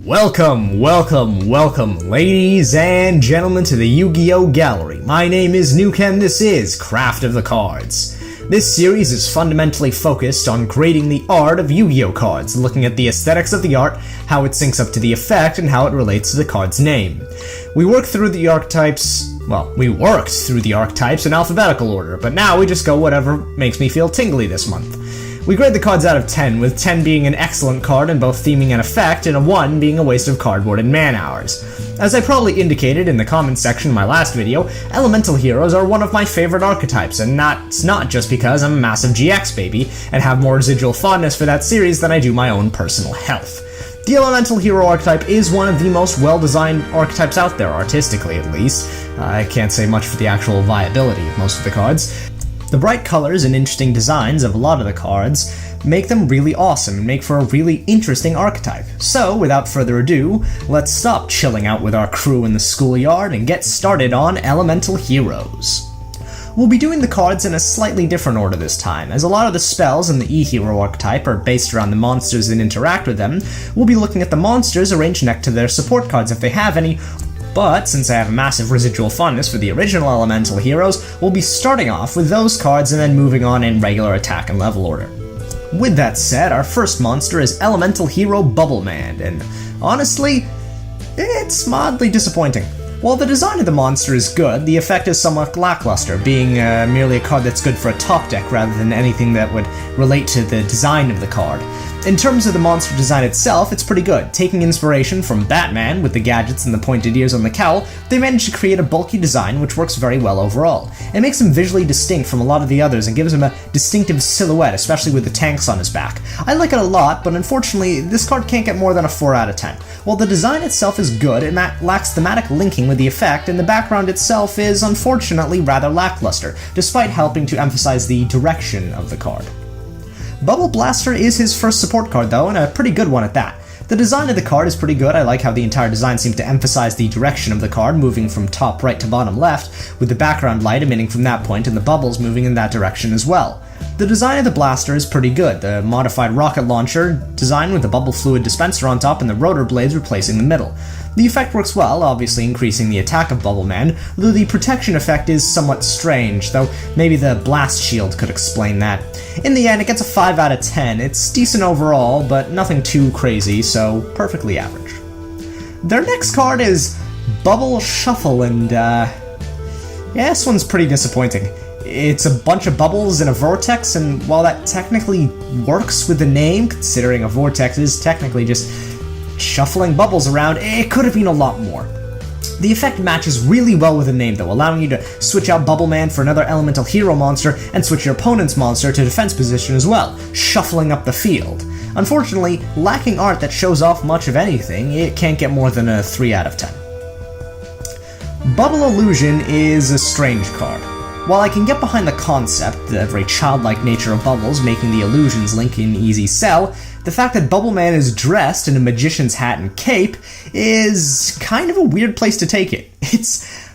Welcome, ladies and gentlemen, to the Yu-Gi-Oh! Gallery. My name is Nukem, this is Craft of the Cards. This series is fundamentally focused on grading the art of Yu-Gi-Oh! Cards, looking at the aesthetics of the art, how it syncs up to the effect, and how it relates to the card's name. We worked through the archetypes in alphabetical order, but now we just go whatever makes me feel tingly this month. We grade the cards out of 10, with 10 being an excellent card in both theming and effect, and a 1 being a waste of cardboard and man-hours. As I probably indicated in the comments section of my last video, Elemental Heroes are one of my favorite archetypes, and that's not just because I'm a massive GX baby, and have more residual fondness for that series than I do my own personal health. The Elemental Hero archetype is one of the most well-designed archetypes out there, artistically at least. I can't say much for the actual viability of most of the cards. The bright colors and interesting designs of a lot of the cards make them really awesome and make for a really interesting archetype. So, without further ado, let's stop chilling out with our crew in the schoolyard and get started on Elemental Heroes. We'll be doing the cards in a slightly different order this time, as a lot of the spells in the E-Hero archetype are based around the monsters that interact with them. We'll be looking at the monsters arranged next to their support cards if they have any, but since I have a massive residual fondness for the original Elemental Heroes, we'll be starting off with those cards and then moving on in regular attack and level order. With that said, our first monster is Elemental Hero Bubbleman, and honestly, it's mildly disappointing. While the design of the monster is good, the effect is somewhat lackluster, being merely a card that's good for a top deck rather than anything that would relate to the design of the card. In terms of the monster design itself, it's pretty good. Taking inspiration from Batman with the gadgets and the pointed ears on the cowl, they managed to create a bulky design which works very well overall. It makes him visually distinct from a lot of the others and gives him a distinctive silhouette, especially with the tanks on his back. I like it a lot, but unfortunately, this card can't get more than a 4 out of 10. While the design itself is good, it lacks thematic linking with the effect, and the background itself is unfortunately rather lackluster, despite helping to emphasize the direction of the card. Bubble Blaster is his first support card though, and a pretty good one at that. The design of the card is pretty good. I like how the entire design seems to emphasize the direction of the card, moving from top right to bottom left, with the background light emitting from that point and the bubbles moving in that direction as well. The design of the blaster is pretty good. The modified rocket launcher design with the bubble fluid dispenser on top and the rotor blades replacing the middle. The effect works well, obviously increasing the attack of Bubbleman, though the protection effect is somewhat strange, though maybe the blast shield could explain that. In the end, it gets a 5 out of 10. It's decent overall, but nothing too crazy, so perfectly average. Their next card is Bubble Shuffle, and yeah, this one's pretty disappointing. It's a bunch of bubbles in a vortex, and while that technically works with the name, considering a vortex is technically just shuffling bubbles around, it could have been a lot more. The effect matches really well with the name though, allowing you to switch out Bubbleman for another Elemental Hero monster and switch your opponent's monster to defense position as well, shuffling up the field. Unfortunately, lacking art that shows off much of anything, it can't get more than a 3 out of 10. Bubble Illusion is a strange card. While I can get behind the concept, the very childlike nature of bubbles making the illusions link an easy sell, the fact that Bubbleman is dressed in a magician's hat and cape is kind of a weird place to take it. It's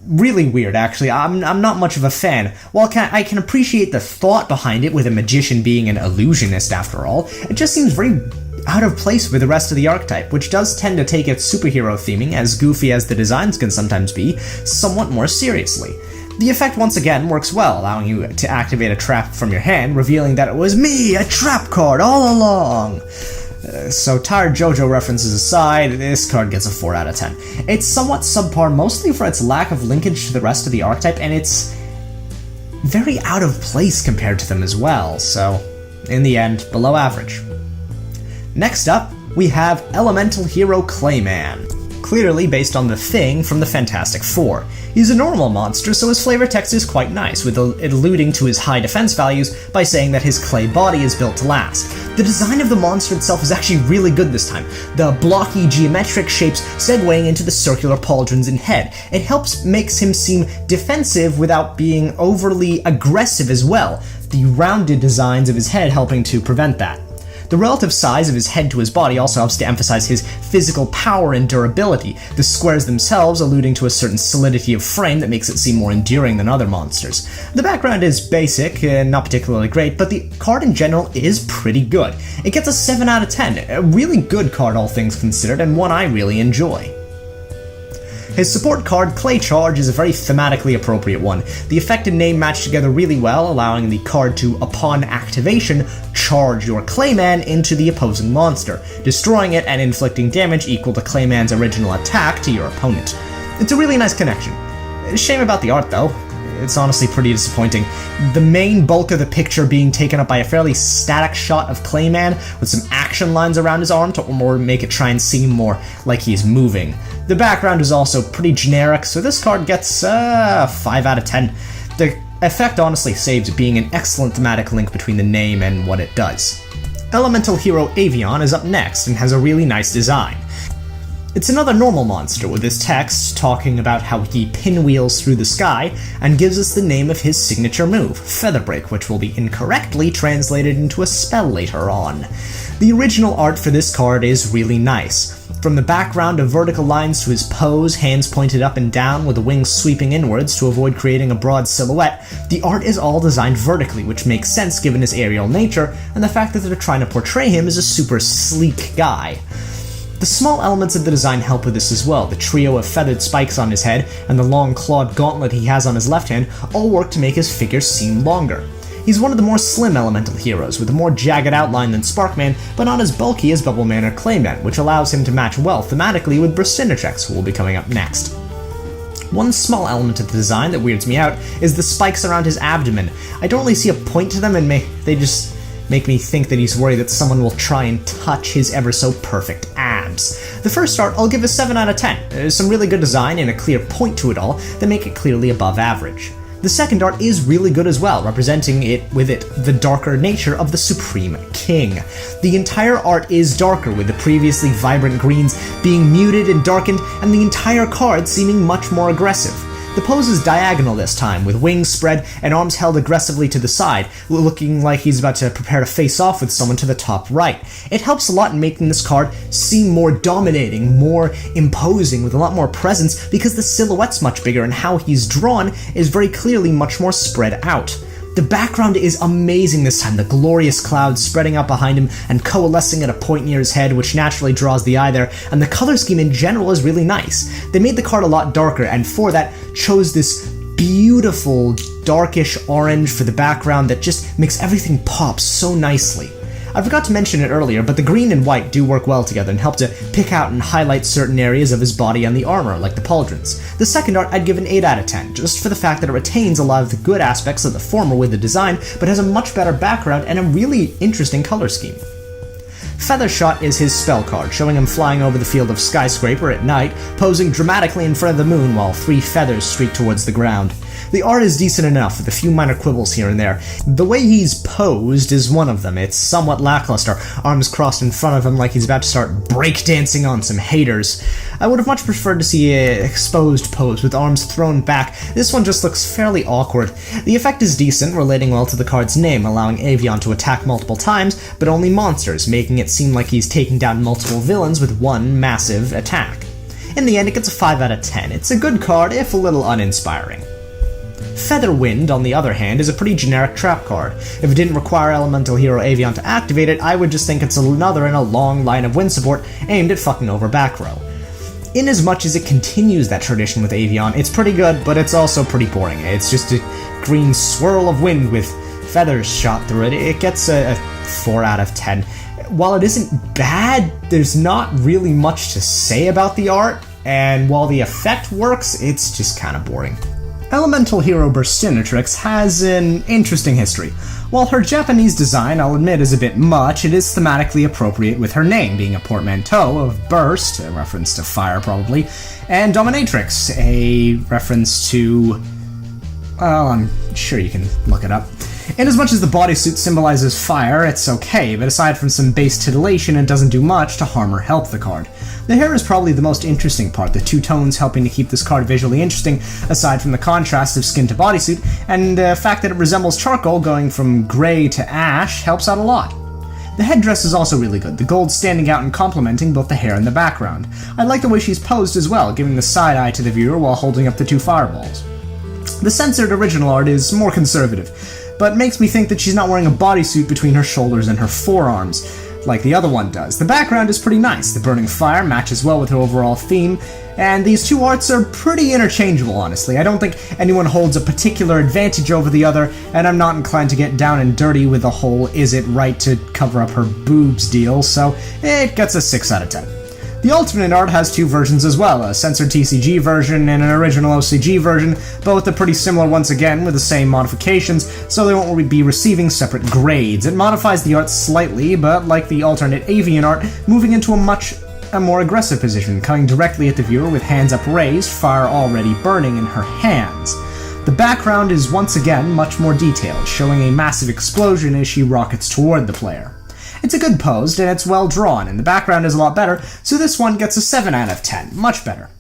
really weird, actually. I'm not much of a fan. While I can appreciate the thought behind it, with a magician being an illusionist after all, it just seems very out of place with the rest of the archetype, which does tend to take its superhero theming, as goofy as the designs can sometimes be, somewhat more seriously. The effect once again works well, allowing you to activate a trap from your hand, revealing that it was me, a trap card, all along! So tired JoJo references aside, this card gets a 4 out of 10. It's somewhat subpar, mostly for its lack of linkage to the rest of the archetype, and it's very out of place compared to them as well, so in the end, below average. Next up, we have Elemental Hero Clayman. Clearly based on the Thing from the Fantastic Four. He's a normal monster, so his flavor text is quite nice, with it alluding to his high defense values by saying that his clay body is built to last. The design of the monster itself is actually really good this time, the blocky geometric shapes segueing into the circular pauldrons and head. It makes him seem defensive without being overly aggressive as well, the rounded designs of his head helping to prevent that. The relative size of his head to his body also helps to emphasize his physical power and durability, the squares themselves alluding to a certain solidity of frame that makes it seem more enduring than other monsters. The background is basic and not particularly great, but the card in general is pretty good. It gets a 7 out of 10, a really good card all things considered, and one I really enjoy. His support card, Clay Charge, is a very thematically appropriate one. The effect and name match together really well, allowing the card to, upon activation, charge your Clayman into the opposing monster, destroying it and inflicting damage equal to Clayman's original attack to your opponent. It's a really nice connection. Shame about the art, though. It's honestly pretty disappointing. The main bulk of the picture being taken up by a fairly static shot of Clayman with some action lines around his arm to more make it try and seem more like he's moving. The background is also pretty generic, so this card gets 5 out of 10. The effect honestly saves it being an excellent thematic link between the name and what it does. Elemental Hero Avian is up next and has a really nice design. It's another normal monster with his text talking about how he pinwheels through the sky and gives us the name of his signature move, Featherbreak, which will be incorrectly translated into a spell later on. The original art for this card is really nice. From the background of vertical lines to his pose, hands pointed up and down with the wings sweeping inwards to avoid creating a broad silhouette, the art is all designed vertically, which makes sense given his aerial nature and the fact that they're trying to portray him as a super sleek guy. The small elements of the design help with this as well. The trio of feathered spikes on his head and the long clawed gauntlet he has on his left hand all work to make his figure seem longer. He's one of the more slim elemental heroes, with a more jagged outline than Sparkman, but not as bulky as Bubbleman or Clayman, which allows him to match well thematically with Burstinatrix, who will be coming up next. One small element of the design that weirds me out is the spikes around his abdomen. I don't really see a point to them, and they just make me think that he's worried that someone will try and touch his ever-so-perfect abs. The first art I'll give a 7 out of 10. There's some really good design and a clear point to it all that make it clearly above average. The second art is really good as well, representing the darker nature of the Supreme King. The entire art is darker, with the previously vibrant greens being muted and darkened, and the entire card seeming much more aggressive. The pose is diagonal this time, with wings spread and arms held aggressively to the side, looking like he's about to prepare to face off with someone to the top right. It helps a lot in making this card seem more dominating, more imposing, with a lot more presence, because the silhouette's much bigger and how he's drawn is very clearly much more spread out. The background is amazing this time, the glorious clouds spreading out behind him and coalescing at a point near his head, which naturally draws the eye there, and the color scheme in general is really nice. They made the card a lot darker, and for that chose this beautiful darkish orange for the background that just makes everything pop so nicely. I forgot to mention it earlier, but the green and white do work well together and help to pick out and highlight certain areas of his body and the armor, like the pauldrons. The second art I'd give an 8 out of 10, just for the fact that it retains a lot of the good aspects of the former with the design, but has a much better background and a really interesting color scheme. Feathershot is his spell card, showing him flying over the field of Skyscraper at night, posing dramatically in front of the moon while 3 feathers streak towards the ground. The art is decent enough, with a few minor quibbles here and there. The way he's posed is one of them. It's somewhat lackluster, arms crossed in front of him like he's about to start breakdancing on some haters. I would have much preferred to see an exposed pose with arms thrown back. This one just looks fairly awkward. The effect is decent, relating well to the card's name, allowing Avian to attack multiple times, but only monsters, making it seem like he's taking down multiple villains with one massive attack. In the end, it gets a 5 out of 10. It's a good card, if a little uninspiring. Featherwind, on the other hand, is a pretty generic trap card. If it didn't require Elemental Hero Avian to activate it, I would just think it's another in a long line of wind support aimed at fucking over back row. Inasmuch as it continues that tradition with Avian, it's pretty good, but it's also pretty boring. It's just a green swirl of wind with feathers shot through it. It gets a 4 out of 10. While it isn't bad, there's not really much to say about the art, and while the effect works, it's just kind of boring. Elemental Hero Burstinatrix has an interesting history. While her Japanese design, I'll admit, is a bit much, it is thematically appropriate with her name being a portmanteau of Burst, a reference to fire probably, and Dominatrix, a reference to... well, I'm sure you can look it up. Inasmuch as the bodysuit symbolizes fire, it's okay, but aside from some base titillation, it doesn't do much to harm or help the card. The hair is probably the most interesting part, the 2 tones helping to keep this card visually interesting, aside from the contrast of skin to bodysuit, and the fact that it resembles charcoal going from grey to ash helps out a lot. The headdress is also really good, the gold standing out and complementing both the hair and the background. I like the way she's posed as well, giving the side eye to the viewer while holding up the two fireballs. The censored original art is more conservative, but makes me think that she's not wearing a bodysuit between her shoulders and her forearms, like the other one does. The background is pretty nice, the burning fire matches well with her overall theme, and these two arts are pretty interchangeable, honestly. I don't think anyone holds a particular advantage over the other, and I'm not inclined to get down and dirty with the whole is it right to cover up her boobs deal, so it gets a 6 out of 10. The alternate art has two versions as well, a censored TCG version and an original OCG version. Both are pretty similar once again with the same modifications, so they won't be receiving separate grades. It modifies the art slightly, but like the alternate avian art, moving into a more aggressive position, coming directly at the viewer with hands upraised, fire already burning in her hands. The background is once again much more detailed, showing a massive explosion as she rockets toward the player. It's a good pose, and it's well drawn, and the background is a lot better, so this one gets a 7 out of 10. Much better.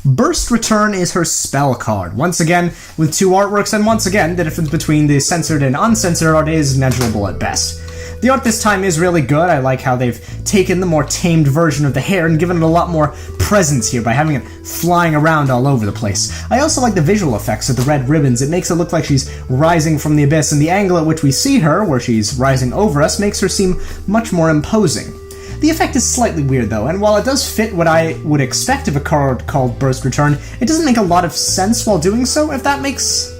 Burst Return is her spell card, once again with two artworks, and once again the difference between the censored and uncensored art is negligible at best. The art this time is really good. I like how they've taken the more tamed version of the hair and given it a lot more presence here by having it flying around all over the place. I also like the visual effects of the red ribbons. It makes it look like she's rising from the abyss, and the angle at which we see her, where she's rising over us, makes her seem much more imposing. The effect is slightly weird though, and while it does fit what I would expect of a card called Burst Return, it doesn't make a lot of sense while doing so, if that makes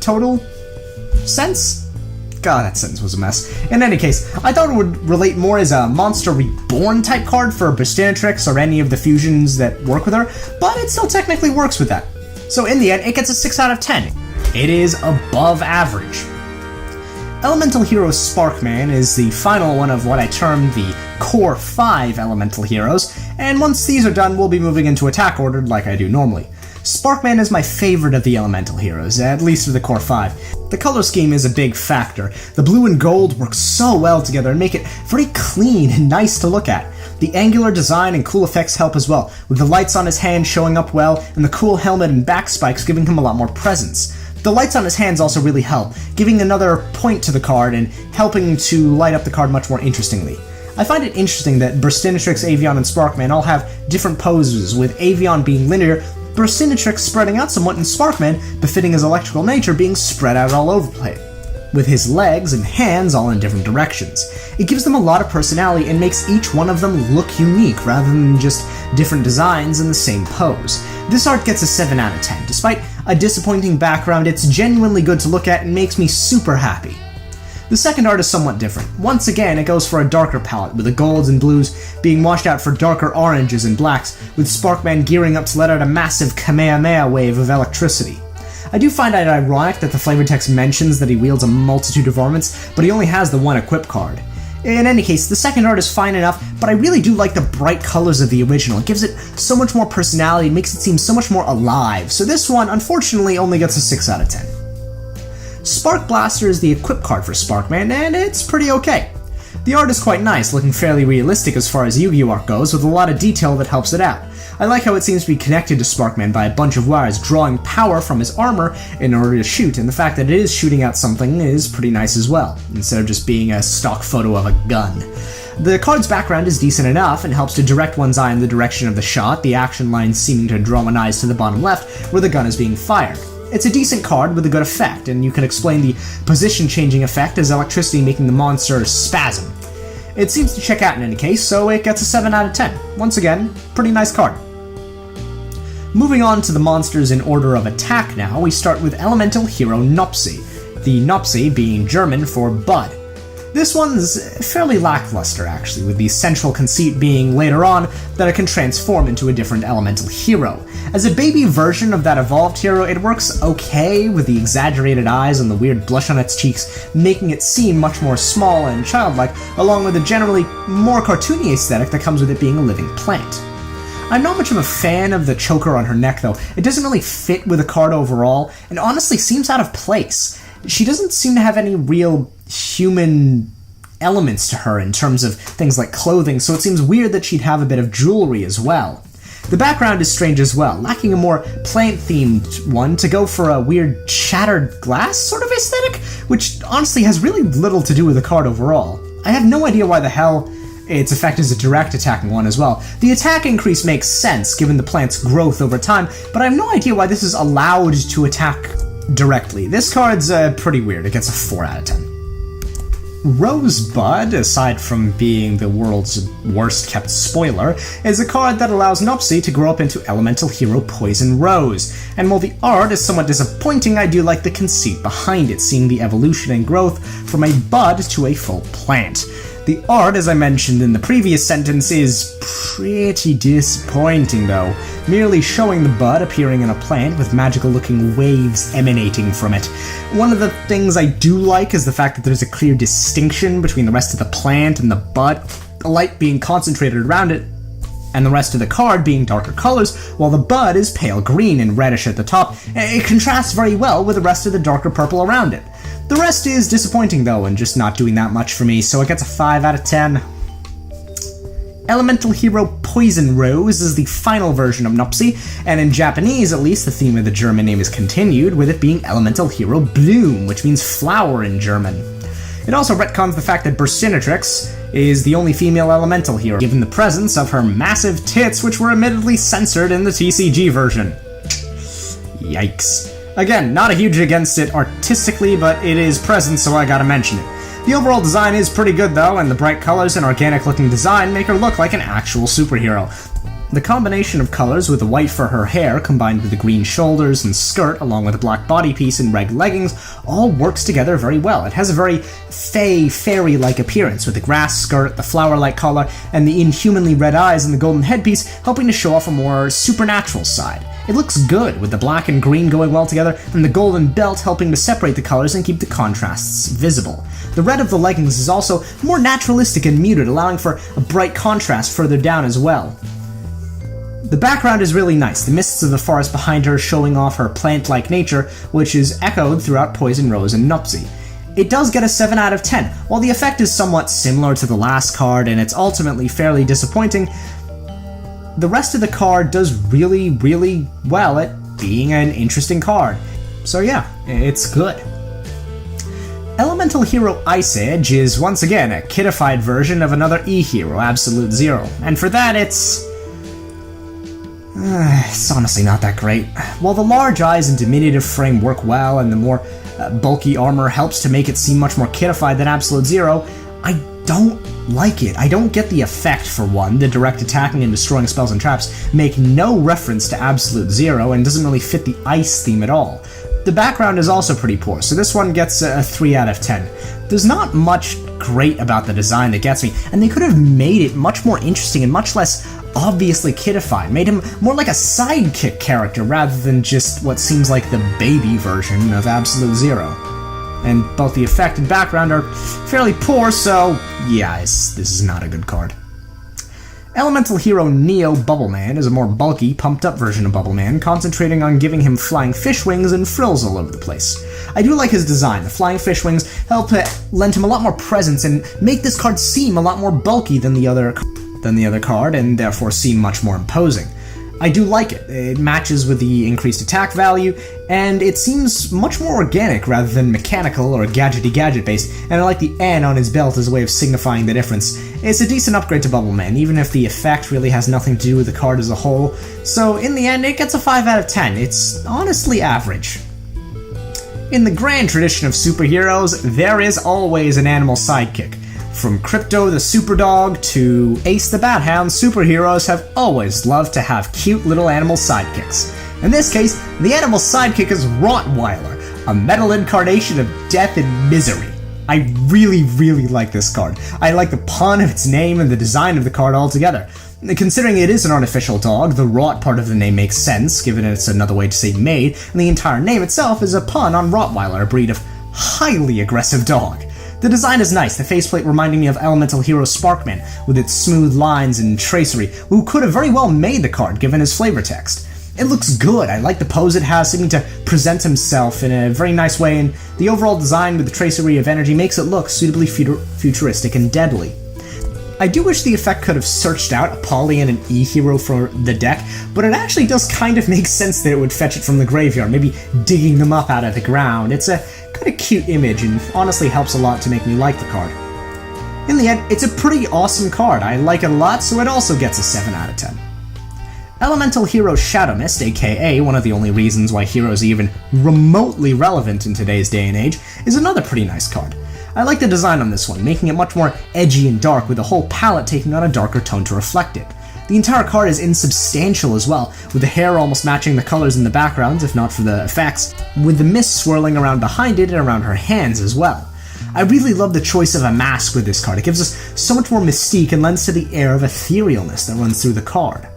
total sense? God, that sentence was a mess. In any case, I thought it would relate more as a Monster Reborn type card for Burstinatrix or any of the fusions that work with her, but it still technically works with that. So in the end, it gets a 6 out of 10. It is above average. Elemental Hero Sparkman is the final one of what I term the Core 5 Elemental Heroes, and once these are done, we'll be moving into attack order like I do normally. Sparkman is my favorite of the Elemental Heroes, at least of the Core 5. The color scheme is a big factor. The blue and gold work so well together and make it very clean and nice to look at. The angular design and cool effects help as well, with the lights on his hand showing up well, and the cool helmet and back spikes giving him a lot more presence. The lights on his hands also really help, giving another point to the card and helping to light up the card much more interestingly. I find it interesting that Burstinatrix, Avian, and Sparkman all have different poses, with Avian being linear, Burstinatrix spreading out somewhat, and Sparkman, befitting his electrical nature, being spread out all over the place, with his legs and hands all in different directions. It gives them a lot of personality and makes each one of them look unique rather than just different designs in the same pose. This art gets a 7 out of 10. Despite a disappointing background, it's genuinely good to look at and makes me super happy. The second art is somewhat different. Once again, it goes for a darker palette, with the golds and blues being washed out for darker oranges and blacks, with Sparkman gearing up to let out a massive Kamehameha wave of electricity. I do find it ironic that the flavor text mentions that he wields a multitude of armaments, but he only has the one equip card. In any case, the second art is fine enough, but I really do like the bright colors of the original. It gives it so much more personality, and makes it seem so much more alive, so this one, unfortunately, only gets a 6 out of 10. Spark Blaster is the equip card for Sparkman, and it's pretty okay. The art is quite nice, looking fairly realistic as far as Yu-Gi-Oh! Art goes, with a lot of detail that helps it out. I like how it seems to be connected to Sparkman by a bunch of wires drawing power from his armor in order to shoot, and the fact that it is shooting out something is pretty nice as well, instead of just being a stock photo of a gun. The card's background is decent enough and helps to direct one's eye in the direction of the shot, the action lines seeming to draw one eyes to the bottom left where the gun is being fired. It's a decent card with a good effect, and you can explain the position-changing effect as electricity making the monster spasm. It seems to check out in any case, so it gets a 7 out of 10. Once again, pretty nice card. Moving on to the monsters in order of attack now, we start with Elemental Hero Nopsy, the Nopsy being German for bud. This one's fairly lackluster actually, with the central conceit being later on that it can transform into a different elemental hero. As a baby version of that evolved hero, it works okay with the exaggerated eyes and the weird blush on its cheeks, making it seem much more small and childlike, along with a generally more cartoony aesthetic that comes with it being a living plant. I'm not much of a fan of the choker on her neck though. It doesn't really fit with the card overall, and honestly seems out of place. She doesn't seem to have any real human elements to her in terms of things like clothing, so it seems weird that she'd have a bit of jewelry as well. The background is strange as well, lacking a more plant-themed one to go for a weird shattered glass sort of aesthetic, which honestly has really little to do with the card overall. I have no idea why the hell its effect is a direct attacking one as well. The attack increase makes sense given the plant's growth over time, but I have no idea why this is allowed to attack directly. This card's pretty weird. It gets a 4 out of 10. Rosebud, aside from being the world's worst kept spoiler, is a card that allows Nopsy to grow up into Elemental Hero Poison Rose, and while the art is somewhat disappointing, I do like the conceit behind it, seeing the evolution and growth from a bud to a full plant. The art, as I mentioned in the previous sentence, is pretty disappointing though, merely showing the bud appearing in a plant with magical-looking waves emanating from it. One of the things I do like is the fact that there's a clear distinction between the rest of the plant and the bud, the light being concentrated around it, and the rest of the card being darker colors, while the bud is pale green and reddish at the top. It contrasts very well with the rest of the darker purple around it. The rest is disappointing though, and just not doing that much for me, so it gets a 5 out of 10. Elemental Hero Poison Rose is the final version of Nopsy, and in Japanese at least, the theme of the German name is continued, with it being Elemental Hero Bloom, which means flower in German. It also retcons the fact that Burstinatrix is the only female elemental hero, given the presence of her massive tits, which were admittedly censored in the TCG version. Yikes. Again, not a huge against it artistically, but it is present, so I gotta mention it. The overall design is pretty good though, and the bright colors and organic looking design make her look like an actual superhero. The combination of colors with the white for her hair combined with the green shoulders and skirt along with a black body piece and reg leggings all works together very well. It has a very fairy-like appearance with the grass skirt, the flower-like collar, and the inhumanly red eyes and the golden headpiece helping to show off a more supernatural side. It looks good with the black and green going well together and the golden belt helping to separate the colors and keep the contrasts visible. The red of the leggings is also more naturalistic and muted, allowing for a bright contrast further down as well. The background is really nice, the mists of the forest behind her showing off her plant-like nature, which is echoed throughout Poison Rose and Nopsy. It does get a 7 out of 10. While the effect is somewhat similar to the last card and it's ultimately fairly disappointing, the rest of the card does really well at being an interesting card. So yeah, it's good. Elemental Hero Ice Edge is once again a kiddified version of another E-hero, Absolute Zero, and for that it's honestly not that great. While the large eyes and diminutive frame work well and the more bulky armor helps to make it seem much more kiddified than Absolute Zero, I don't like it. I don't get the effect for one. The direct attacking and destroying spells and traps make no reference to Absolute Zero and doesn't really fit the ice theme at all. The background is also pretty poor, so this one gets a 3 out of 10. There's not much great about the design that gets me, and they could have made it much more interesting and much less obviously kiddified, made him more like a sidekick character rather than just what seems like the baby version of Absolute Zero. And both the effect and background are fairly poor, so yeah, this is not a good card. Elemental Hero Neo Bubbleman is a more bulky, pumped-up version of Bubbleman, concentrating on giving him flying fish wings and frills all over the place. I do like his design. The flying fish wings help lend him a lot more presence and make this card seem a lot more bulky than the other card, and therefore seem much more imposing. I do like it. It matches with the increased attack value, and it seems much more organic rather than mechanical or gadgety-gadget based, and I like the N on his belt as a way of signifying the difference. It's a decent upgrade to Bubbleman, even if the effect really has nothing to do with the card as a whole, so in the end it gets a 5 out of 10. It's honestly average. In the grand tradition of superheroes, there is always an animal sidekick. From Crypto the Superdog to Ace the Bat Hound, superheroes have always loved to have cute little animal sidekicks. In this case, the animal sidekick is Rottweiler, a metal incarnation of death and misery. I really like this card. I like the pun of its name and the design of the card altogether. Considering it is an artificial dog, the rot part of the name makes sense, given it's another way to say maid, and the entire name itself is a pun on Rottweiler, a breed of highly aggressive dog. The design is nice, the faceplate reminding me of Elemental Hero Sparkman, with its smooth lines and tracery, who could have very well made the card given his flavor text. It looks good, I like the pose it has, seeming to present himself in a very nice way, and the overall design with the tracery of energy makes it look suitably futuristic and deadly. I do wish the effect could have searched out a Poly and an E hero for the deck, but it actually does kind of make sense that it would fetch it from the graveyard, maybe digging them up out of the ground. It's a kind of cute image and honestly helps a lot to make me like the card. In the end, it's a pretty awesome card. I like it a lot, so it also gets a 7 out of 10. Elemental Hero Shadow Mist, aka one of the only reasons why heroes are even remotely relevant in today's day and age, is another pretty nice card. I like the design on this one, making it much more edgy and dark, with the whole palette taking on a darker tone to reflect it. The entire card is insubstantial as well, with the hair almost matching the colors in the backgrounds, if not for the effects, with the mist swirling around behind it and around her hands as well. I really love the choice of a mask with this card. It gives us so much more mystique and lends to the air of etherealness that runs through the card.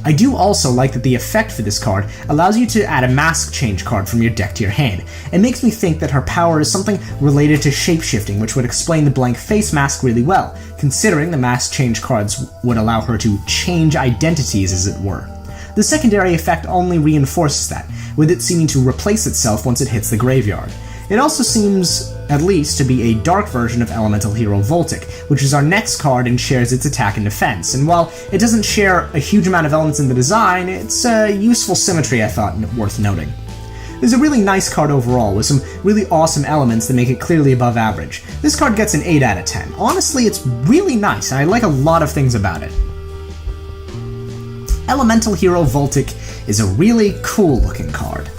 I do also like that the effect for this card allows you to add a mask change card from your deck to your hand. It makes me think that her power is something related to shapeshifting, which would explain the blank face mask really well, considering the mask change cards would allow her to change identities, as it were. The secondary effect only reinforces that, with it seeming to replace itself once it hits the graveyard. It also seems, at least, to be a dark version of Elemental Hero Voltic, which is our next card and shares its attack and defense, and while it doesn't share a huge amount of elements in the design, it's a useful symmetry I thought worth noting. It's a really nice card overall, with some really awesome elements that make it clearly above average. This card gets an 8 out of 10. Honestly, it's really nice, and I like a lot of things about it. Elemental Hero Voltic is a really cool looking card.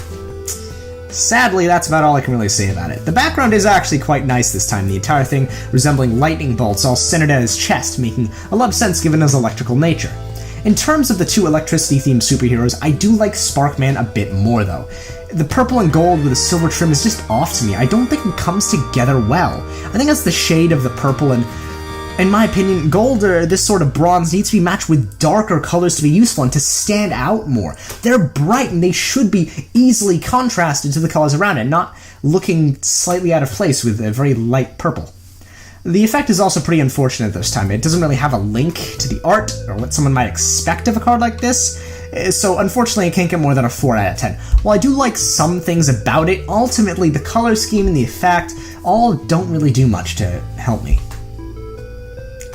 Sadly, that's about all I can really say about it. The background is actually quite nice this time, the entire thing resembling lightning bolts all centered at his chest, making a lot of sense given his electrical nature. In terms of the two electricity-themed superheroes, I do like Sparkman a bit more though. The purple and gold with a silver trim is just off to me. I don't think it comes together well. I think that's the shade of the purple, and in my opinion, gold or this sort of bronze needs to be matched with darker colors to be useful and to stand out more. They're bright and they should be easily contrasted to the colors around it, not looking slightly out of place with a very light purple. The effect is also pretty unfortunate this time. It doesn't really have a link to the art or what someone might expect of a card like this, so unfortunately it can't get more than a 4 out of 10. While I do like some things about it, ultimately the color scheme and the effect all don't really do much to help me.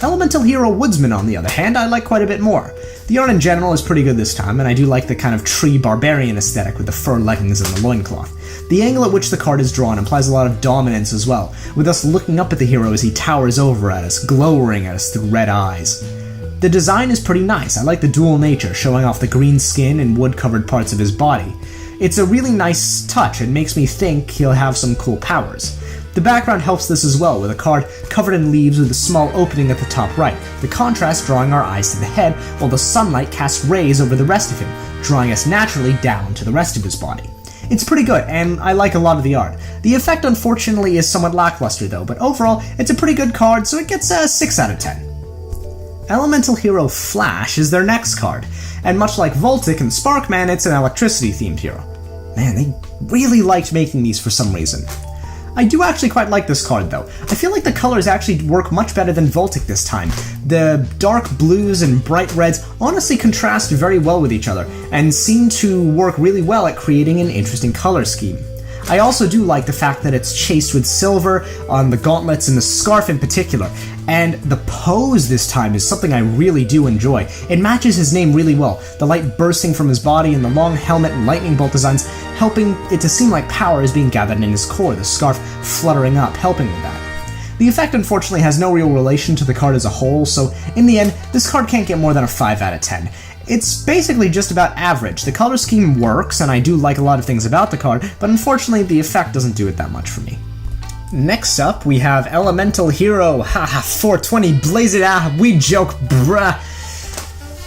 Elemental Hero Woodsman, on the other hand, I like quite a bit more. The art in general is pretty good this time, and I do like the kind of tree barbarian aesthetic with the fur leggings and the loincloth. The angle at which the card is drawn implies a lot of dominance as well, with us looking up at the hero as he towers over at us, glowering at us through red eyes. The design is pretty nice. I like the dual nature, showing off the green skin and wood-covered parts of his body. It's a really nice touch and makes me think he'll have some cool powers. The background helps this as well, with a card covered in leaves with a small opening at the top right, the contrast drawing our eyes to the head, while the sunlight casts rays over the rest of him, drawing us naturally down to the rest of his body. It's pretty good, and I like a lot of the art. The effect unfortunately is somewhat lackluster though, but overall it's a pretty good card, so it gets a 6 out of 10. Elemental Hero Flash is their next card, and much like Voltic and Sparkman, it's an electricity-themed hero. Man, they really liked making these for some reason. I do actually quite like this card though. I feel like the colors actually work much better than Voltic this time. The dark blues and bright reds honestly contrast very well with each other, and seem to work really well at creating an interesting color scheme. I also do like the fact that it's chased with silver on the gauntlets and the scarf in particular, and the pose this time is something I really do enjoy. It matches his name really well, the light bursting from his body and the long helmet and lightning bolt designs helping it to seem like power is being gathered in his core, the scarf fluttering up, helping with that. The effect unfortunately has no real relation to the card as a whole, so in the end, this card can't get more than a 5 out of 10. It's basically just about average. The color scheme works, and I do like a lot of things about the card, but unfortunately the effect doesn't do it that much for me. Next up, we have Elemental Hero, haha, 420, blaze it out, we joke, bruh.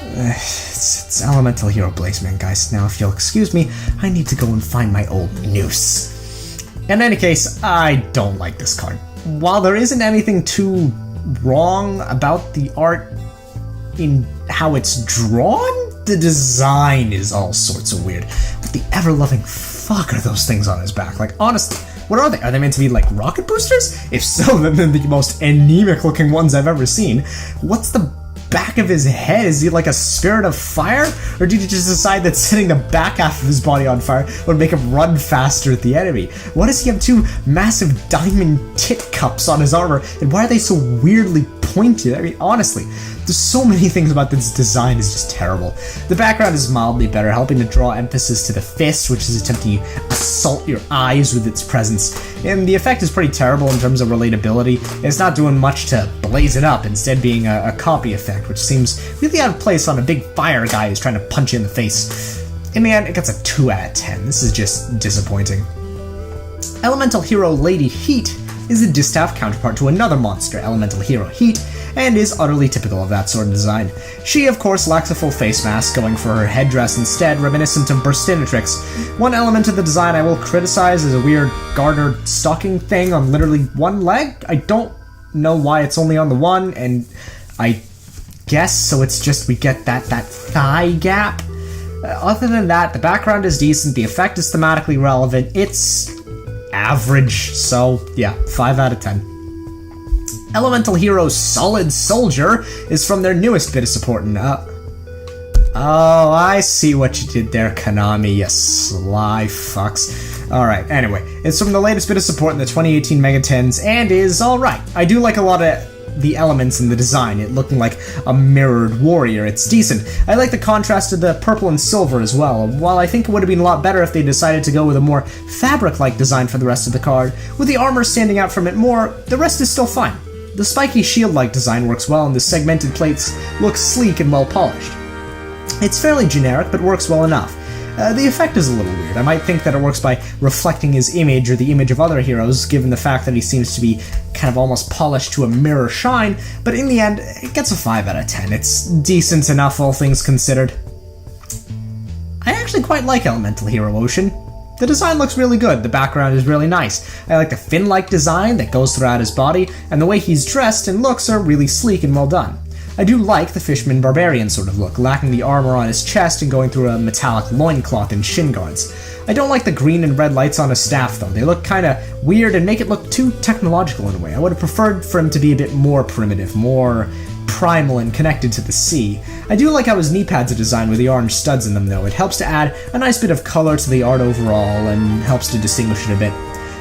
It's Elemental Hero Blazeman, guys. Now, if you'll excuse me, I need to go and find my old noose. In any case, I don't like this card. While there isn't anything too wrong about the art in how it's drawn, the design is all sorts of weird. What the ever-loving fuck are those things on his back? Like, honestly, what are they? Are they meant to be like rocket boosters? If so, then they're the most anemic-looking ones I've ever seen. What's the back of his head? Is he like a spirit of fire? Or did he just decide that setting the back half of his body on fire would make him run faster at the enemy? Why does he have two massive diamond tit cups on his armor, and why are they so weirdly disappointed. I mean, honestly, there's so many things about this design is just terrible. The background is mildly better, helping to draw emphasis to the fist, which is attempting to assault your eyes with its presence. And the effect is pretty terrible in terms of relatability. It's not doing much to blaze it up, instead being a copy effect, which seems really out of place on a big fire guy who's trying to punch you in the face. In the end, it gets a 2 out of 10. This is just disappointing. Elemental Hero Lady Heat is a distaff counterpart to another monster, Elemental Hero Heat, and is utterly typical of that sort of design. She, of course, lacks a full face mask, going for her headdress instead, reminiscent of Burstinatrix. One element of the design I will criticize is a weird gartered stocking thing on literally one leg. I don't know why it's only on the one, and I guess so it's just we get that thigh gap. Other than that, the background is decent, the effect is thematically relevant, it's average, so yeah, 5 out of 10. Elemental Hero Solid Soldier is from their newest bit of support, and oh, I see what you did there, Konami, you sly fucks. Alright, anyway, it's from the latest bit of support in the 2018 Mega Tens, and is alright. I do like a lot of the elements in the design, it looking like a mirrored warrior, it's decent. I like the contrast to the purple and silver as well. While I think it would have been a lot better if they decided to go with a more fabric-like design for the rest of the card, with the armor standing out from it more, the rest is still fine. The spiky shield-like design works well, and the segmented plates look sleek and well polished. It's fairly generic, but works well enough. The effect is a little weird. I might think that it works by reflecting his image or the image of other heroes, given the fact that he seems to be kind of almost polished to a mirror shine, but in the end, it gets a 5 out of 10. It's decent enough, all things considered. I actually quite like Elemental Hero Ocean. The design looks really good, the background is really nice. I like the fin-like design that goes throughout his body, and the way he's dressed and looks are really sleek and well done. I do like the Fishman Barbarian sort of look, lacking the armor on his chest and going through a metallic loincloth and shin guards. I don't like the green and red lights on his staff though, they look kinda weird and make it look too technological in a way. I would have preferred for him to be a bit more primitive, more primal and connected to the sea. I do like how his knee pads are designed with the orange studs in them though, it helps to add a nice bit of color to the art overall and helps to distinguish it a bit.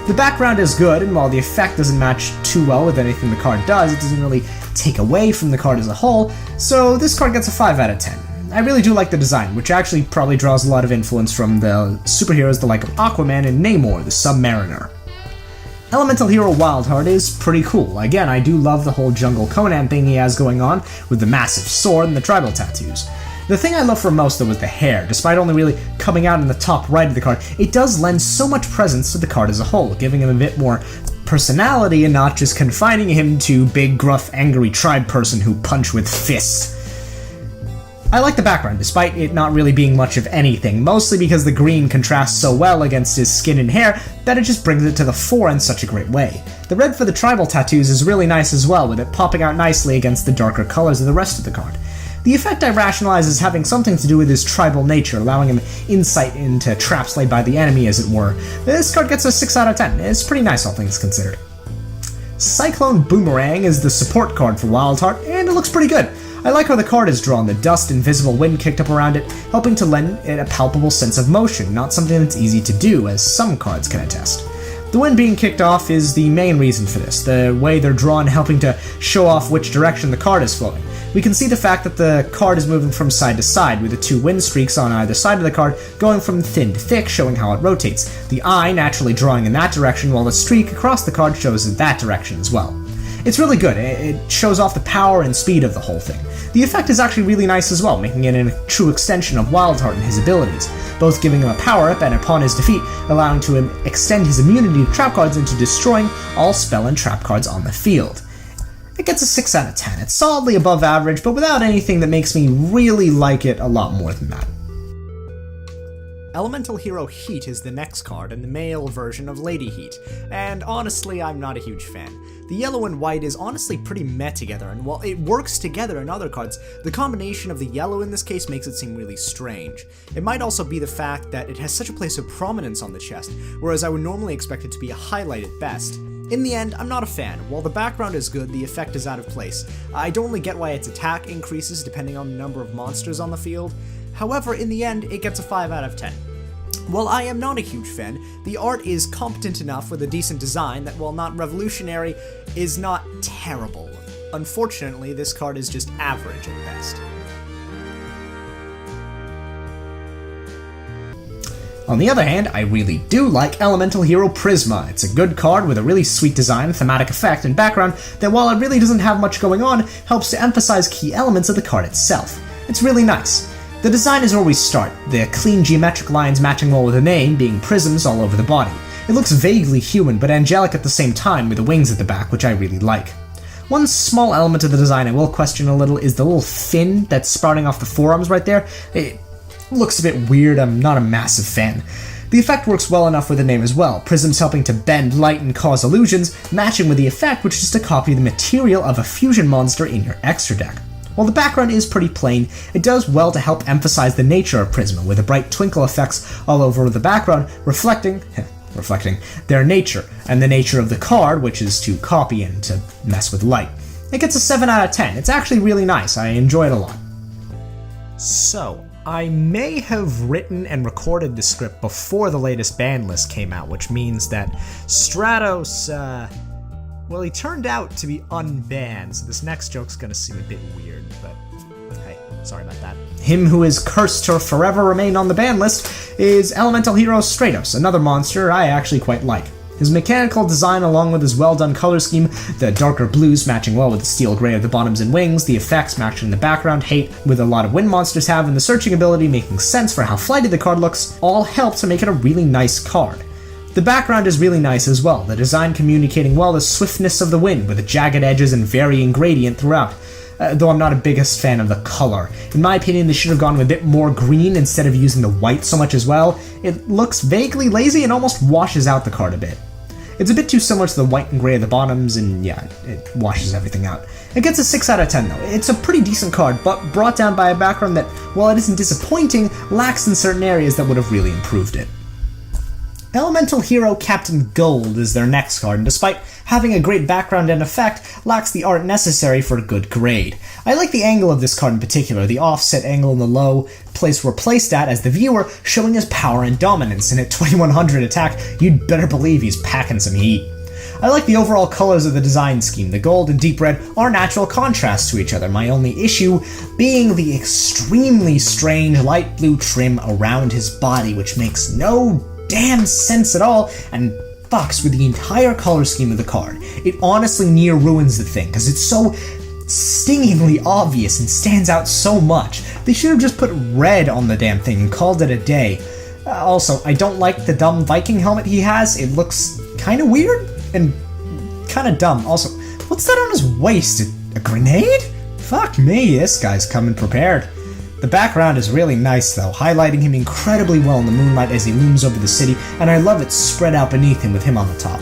The background is good, and while the effect doesn't match too well with anything the card does, it doesn't really take away from the card as a whole, so this card gets a 5 out of 10. I really do like the design, which actually probably draws a lot of influence from the superheroes the like of Aquaman and Namor, the Submariner. Elemental Hero Wildheart is pretty cool. Again, I do love the whole Jungle Conan thing he has going on, with the massive sword and the tribal tattoos. The thing I love for most though is the hair. Despite only really coming out in the top right of the card, it does lend so much presence to the card as a whole, giving him a bit more personality and not just confining him to big, gruff, angry tribe person who punch with fists. I like the background, despite it not really being much of anything, mostly because the green contrasts so well against his skin and hair that it just brings it to the fore in such a great way. The red for the tribal tattoos is really nice as well, with it popping out nicely against the darker colors of the rest of the card. The effect I rationalize as having something to do with his tribal nature, allowing him insight into traps laid by the enemy, as it were. This card gets a 6 out of 10. It's pretty nice, all things considered. Cyclone Boomerang is the support card for Wildheart, and it looks pretty good. I like how the card is drawn, the dust and visible wind kicked up around it, helping to lend it a palpable sense of motion, not something that's easy to do, as some cards can attest. The wind being kicked off is the main reason for this, the way they're drawn helping to show off which direction the card is flowing. We can see the fact that the card is moving from side to side, with the 2 wind streaks on either side of the card going from thin to thick, showing how it rotates, the eye naturally drawing in that direction, while the streak across the card shows in that direction as well. It's really good, it shows off the power and speed of the whole thing. The effect is actually really nice as well, making it a true extension of Wildheart and his abilities, both giving him a power-up and upon his defeat, allowing to him extend his immunity to trap cards into destroying all spell and trap cards on the field. It gets a 6 out of 10. It's solidly above average, but without anything that makes me really like it a lot more than that. Elemental Hero Heat is the next card in the male version of Lady Heat, and honestly I'm not a huge fan. The yellow and white is honestly pretty meh together, and while it works together in other cards, the combination of the yellow in this case makes it seem really strange. It might also be the fact that it has such a place of prominence on the chest, whereas I would normally expect it to be a highlight at best. In the end, I'm not a fan. While the background is good, the effect is out of place. I don't really get why its attack increases depending on the number of monsters on the field. However, in the end, it gets a 5 out of 10. While I am not a huge fan, the art is competent enough with a decent design that while not revolutionary, is not terrible. Unfortunately, this card is just average at best. On the other hand, I really do like Elemental Hero Prisma. It's a good card with a really sweet design, thematic effect, and background that, while it really doesn't have much going on, helps to emphasize key elements of the card itself. It's really nice. The design is where we start, the clean geometric lines matching well with the name, being prisms all over the body. It looks vaguely human, but angelic at the same time, with the wings at the back, which I really like. One small element of the design I will question a little is the little fin that's sprouting off the forearms right there. It looks a bit weird, I'm not a massive fan. The effect works well enough with the name as well, prisms helping to bend light and cause illusions, matching with the effect, which is to copy the material of a fusion monster in your extra deck. While the background is pretty plain, it does well to help emphasize the nature of Prisma, with the bright twinkle effects all over the background reflecting their nature, and the nature of the card, which is to copy and to mess with light. It gets a 7 out of 10. It's actually really nice. I enjoy it a lot. So, I may have written and recorded the script before the latest ban list came out, which means that Stratos, well, he turned out to be unbanned, so this next joke's gonna seem a bit weird, but hey, sorry about that. Him who is cursed to forever remain on the ban list is Elemental Hero Stratos, another monster I actually quite like. His mechanical design, along with his well-done color scheme, the darker blues matching well with the steel gray of the bottoms and wings, the effects matching the background hate with a lot of wind monsters have, and the searching ability making sense for how flighty the card looks, all help to make it a really nice card. The background is really nice as well, the design communicating well the swiftness of the wind with the jagged edges and varying gradient throughout. Though I'm not a biggest fan of the color. In my opinion, they should have gone with a bit more green instead of using the white so much as well. It looks vaguely lazy and almost washes out the card a bit. It's a bit too similar to the white and gray of the bottoms, and yeah, it washes everything out. It gets a 6 out of 10 though. It's a pretty decent card, but brought down by a background that, while it isn't disappointing, lacks in certain areas that would have really improved it. Elemental Hero Captain Gold is their next card, and despite having a great background and effect, lacks the art necessary for a good grade. I like the angle of this card in particular, the offset angle in the low place we're placed at as the viewer, showing his power and dominance, and at 2100 attack, you'd better believe he's packing some heat. I like the overall colors of the design scheme. The gold and deep red are natural contrasts to each other, my only issue being the extremely strange light blue trim around his body, which makes no damn sense at all, and fucks with the entire color scheme of the card. It honestly near ruins the thing, because it's so stingingly obvious and stands out so much. They should have just put red on the damn thing and called it a day. Also, I don't like the dumb Viking helmet he has. It looks kind of weird and kind of dumb. Also, what's that on his waist? A grenade? Fuck me, this guy's coming prepared. The background is really nice though, highlighting him incredibly well in the moonlight as he looms over the city, and I love it spread out beneath him with him on the top.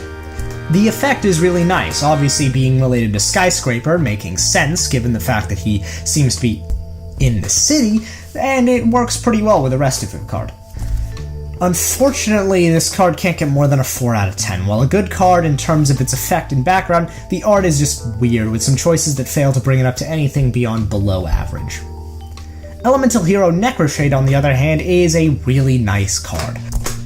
The effect is really nice, obviously being related to Skyscraper, making sense given the fact that he seems to be in the city, and it works pretty well with the rest of the card. Unfortunately, this card can't get more than a 4 out of 10. While a good card in terms of its effect and background, the art is just weird, with some choices that fail to bring it up to anything beyond below average. Elemental Hero Necroshade, on the other hand, is a really nice card.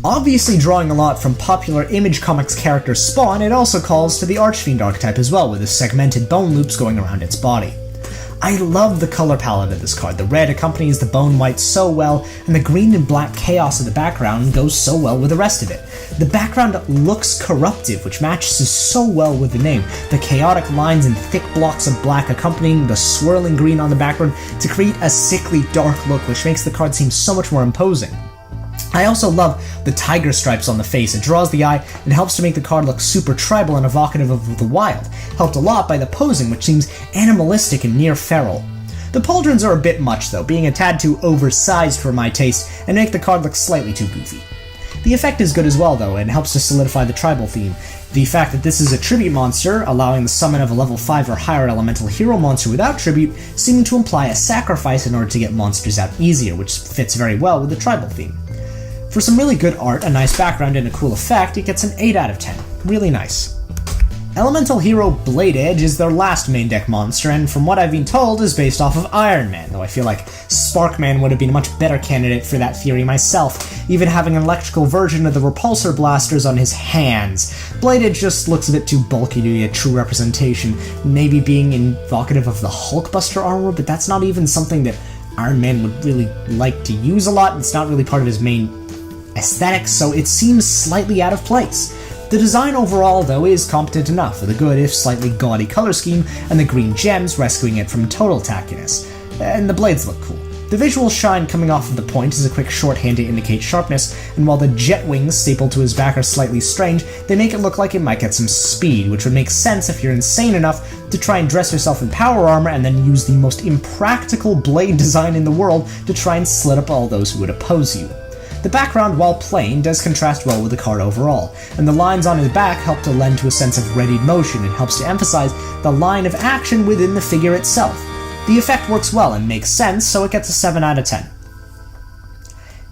Obviously drawing a lot from popular Image Comics character Spawn, it also calls to the Archfiend archetype as well, with the segmented bone loops going around its body. I love the color palette of this card. The red accompanies the bone white so well, and the green and black chaos of the background goes so well with the rest of it. The background looks corruptive, which matches so well with the name. The chaotic lines and thick blocks of black accompanying the swirling green on the background to create a sickly dark look, which makes the card seem so much more imposing. I also love the tiger stripes on the face. It draws the eye and helps to make the card look super tribal and evocative of the wild, helped a lot by the posing, which seems animalistic and near feral. The pauldrons are a bit much though, being a tad too oversized for my taste, and make the card look slightly too goofy. The effect is good as well though, and helps to solidify the tribal theme. The fact that this is a tribute monster, allowing the summon of a level 5 or higher elemental hero monster without tribute, seeming to imply a sacrifice in order to get monsters out easier, which fits very well with the tribal theme. For some really good art, a nice background, and a cool effect, it gets an 8 out of 10. Really nice. Elemental hero Blade Edge is their last main deck monster, and from what I've been told is based off of Iron Man, though I feel like Sparkman would have been a much better candidate for that theory myself, even having an electrical version of the repulsor blasters on his hands. Blade Edge just looks a bit too bulky to be a true representation, maybe being evocative of the Hulkbuster armor, but that's not even something that Iron Man would really like to use a lot, and it's not really part of his main aesthetic, so it seems slightly out of place. The design overall, though, is competent enough, with a good, if slightly gaudy color scheme, and the green gems rescuing it from total tackiness. And the blades look cool. The visual shine coming off of the point is a quick shorthand to indicate sharpness, and while the jet wings stapled to his back are slightly strange, they make it look like it might get some speed, which would make sense if you're insane enough to try and dress yourself in power armor and then use the most impractical blade design in the world to try and slit up all those who would oppose you. The background, while plain, does contrast well with the card overall, and the lines on his back help to lend to a sense of readied motion and helps to emphasize the line of action within the figure itself. The effect works well and makes sense, so it gets a 7 out of 10.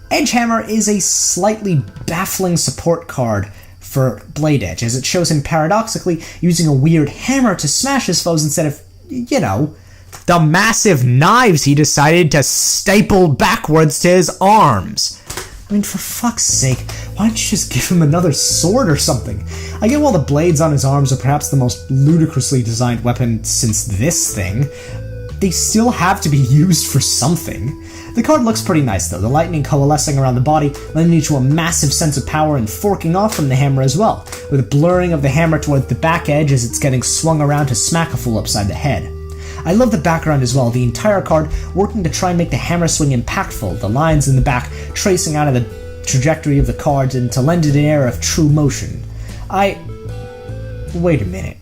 Edgehammer is a slightly baffling support card for Blade Edge, as it shows him paradoxically using a weird hammer to smash his foes instead of, the massive knives he decided to staple backwards to his arms. I mean, for fuck's sake, why don't you just give him another sword or something? I get while the blades on his arms are perhaps the most ludicrously designed weapon since this thing, they still have to be used for something. The card looks pretty nice though, the lightning coalescing around the body, lending to a massive sense of power and forking off from the hammer as well, with a blurring of the hammer toward the back edge as it's getting swung around to smack a fool upside the head. I love the background as well, the entire card working to try and make the hammer swing impactful, the lines in the back tracing out of the trajectory of the card and to lend it an air of true motion. Wait a minute.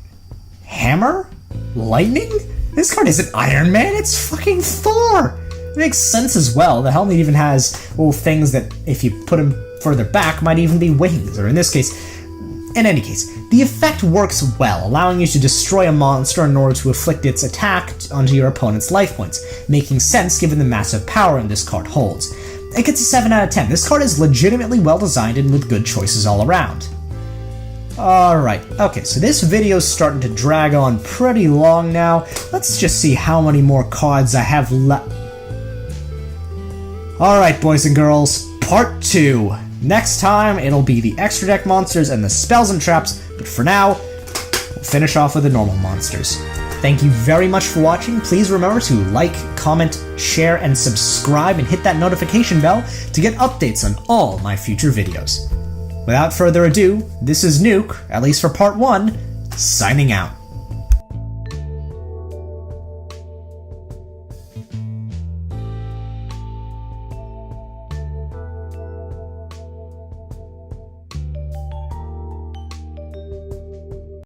Hammer? Lightning? This card isn't Iron Man, it's fucking Thor! It makes sense as well, the helmet even has little things that, if you put him further back, might even be wings, or in any case, the effect works well, allowing you to destroy a monster in order to inflict its attack onto your opponent's life points, making sense given the massive power this card holds. It gets a 7 out of 10. This card is legitimately well designed and with good choices all around. Alright, okay, so this video's starting to drag on pretty long now. Let's just see how many more cards I have left. Alright, boys and girls, part 2. Next time, it'll be the extra deck monsters and the spells and traps, but for now, we'll finish off with the normal monsters. Thank you very much for watching. Please remember to like, comment, share, and subscribe, and hit that notification bell to get updates on all my future videos. Without further ado, this is Nuke, at least for part 1, signing out.